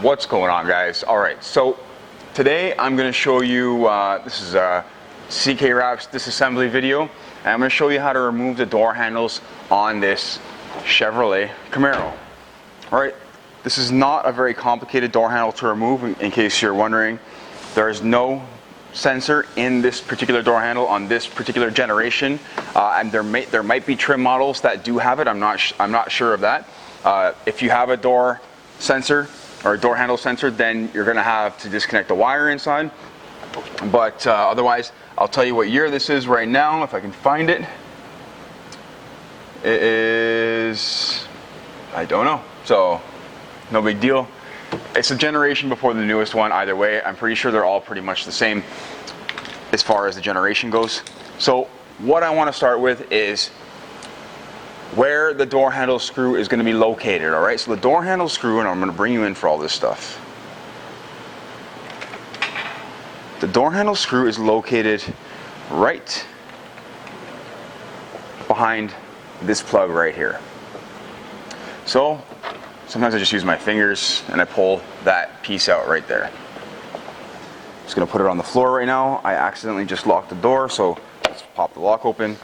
What's going on, guys? Alright, so today I'm going to show you, this is a CK Wraps disassembly video, and I'm going to show you how to remove the door handles on this Chevrolet Camaro. Alright, this is not a very complicated door handle to remove, in case you're wondering. There is no sensor in this particular door handle on this particular generation, and there might be trim models that do have it. I'm not sure of that. If you have a door sensor or a door handle sensor, then you're going to have to disconnect the wire inside. But otherwise, I'll tell you what year this is right now, if I can find it. It is, I don't know, so no big deal. It's a generation before the newest one either way. I'm pretty sure they're all pretty much the same as far as the generation goes. So what I want to start with is where the door handle screw is going to be located. Alright, so the door handle screw, and I'm going to bring you in for all this stuff. The door handle screw is located right behind this plug right here. So sometimes I just use my fingers and I pull that piece out right there. Just going to put it on the floor right now. I accidentally just locked the door, so let's pop the lock open.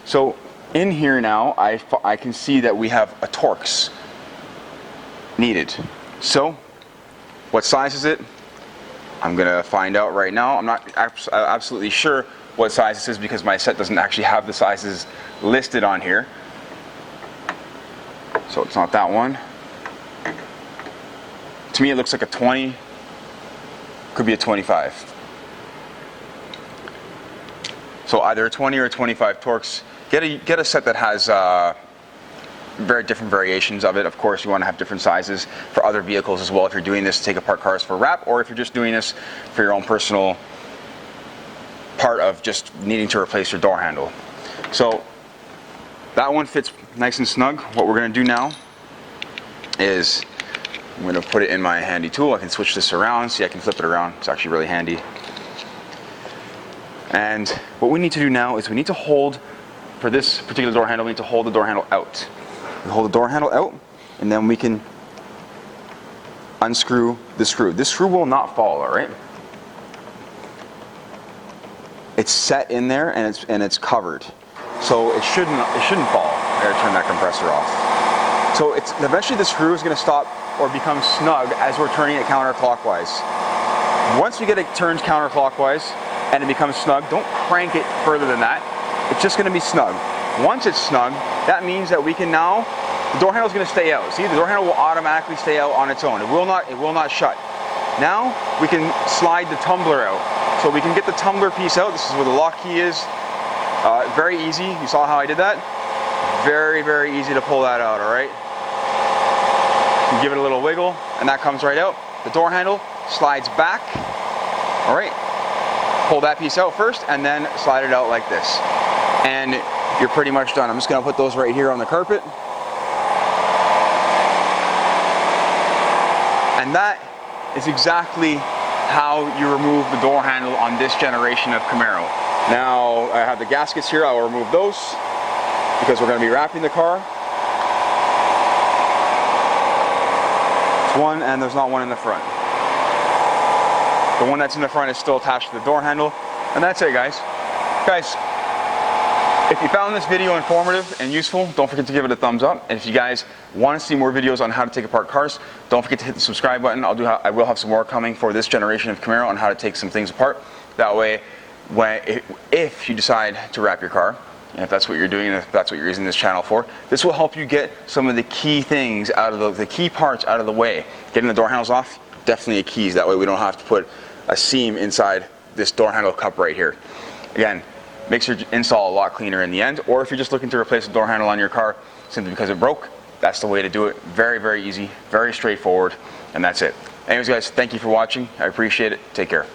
So in here now, I can see that we have a Torx needed. So what size is it? I'm gonna find out right now. I'm not absolutely sure what size this is because my set doesn't actually have the sizes listed on here. So it's not that one. To me it looks like a 20, could be a 25. So either a 20 or a 25 Torx. Get a set that has very different variations of it. Of course, you want to have different sizes for other vehicles as well if you're doing this to take apart cars for wrap, or if you're just doing this for your own personal part of just needing to replace your door handle. So that one fits nice and snug. What we're going to do now is I'm going to put it in my handy tool. I can switch this around. See, I can flip it around. It's actually really handy. And what we need to do now is we need to hold, for this particular door handle, we need to hold the door handle out. We hold the door handle out, and then we can unscrew the screw. This screw will not fall, all right? It's set in there and it's covered, so it shouldn't fall. I gotta turn that compressor off. So it's eventually the screw is going to stop or become snug as we're turning it counterclockwise. Once we get it turned counterclockwise and it becomes snug, don't crank it further than that. It's just going to be snug. Once it's snug, that means that we can now, the door handle is going to stay out. See, the door handle will automatically stay out on its own. It will not shut. Now we can slide the tumbler out. So we can get the tumbler piece out. This is where the lock key is. Very easy. You saw how I did that? Very, very easy to pull that out, all right? You give it a little wiggle, and that comes right out. The door handle slides back, all right? Pull that piece out first, and then slide it out like this. And you're pretty much done. I'm just going to put those right here on the carpet. And that is exactly how you remove the door handle on this generation of Camaro. Now, I have the gaskets here. I will remove those because we're going to be wrapping the car. There's one, and there's not one in the front. The one that's in the front is still attached to the door handle. And that's it, guys. Guys, if you found this video informative and useful, don't forget to give it a thumbs up. And if you guys want to see more videos on how to take apart cars, don't forget to hit the subscribe button. I will have some more coming for this generation of Camaro on how to take some things apart. That way, if you decide to wrap your car, and if that's what you're doing, and if that's what you're using this channel for, this will help you get some of the key things out of the key parts out of the way. Getting the door handles off, definitely a key. That way we don't have to put a seam inside this door handle cup right here. Again, makes your install a lot cleaner in the end. Or if you're just looking to replace a door handle on your car simply because it broke, that's the way to do it. Very, very easy, very straightforward, and that's it. Anyways, guys, thank you for watching. I appreciate it. Take care.